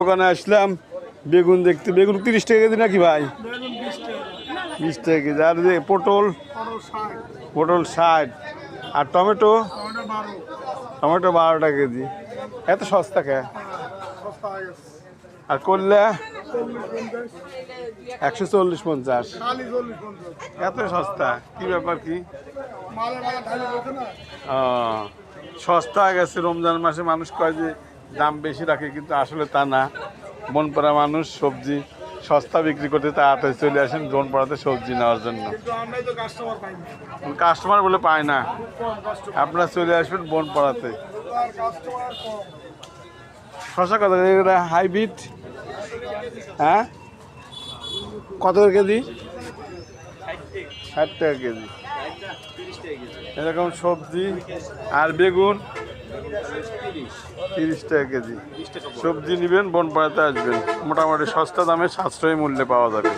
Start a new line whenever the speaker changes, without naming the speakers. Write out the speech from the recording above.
দোকানে আসলাম বেগুন দেখতে। বেগুন 30 টাকা কেজি নাকি ভাই? 20 টাকা কেজি। আর যে পটল, পটল 60। আর টমেটো, টমেটো 12 টাকা কেজি। এত সস্তা কে? আর করলা 140-50। এত সস্তা, কি ব্যাপার কি? সস্তা হয়ে গেছে। রমজান মাসে মানুষ কয় যে দাম বেশি রাখে, কিন্তু আসলে তা না। বনপাড়া মানুষ সবজি সস্তা বিক্রি করতে তাড়াতাড়ি চলে আসেন বনপাড়াতে সবজি নেওয়ার জন্য। কাস্টমার বলে পায় না, আপনারা চলে আসবেন বনপাড়াতে। শশা কত হাইব্রিড? হ্যাঁ, কত করে কেজি? 60 টাকা কেজি। এরকম সবজি। আর বেগুন 30 টাকা কেজি। সবজি নেবেন বনপাড়াতে আসবেন, মোটামুটি সস্তা দামে সাশ্রয়ী মূল্যে পাওয়া যাবে।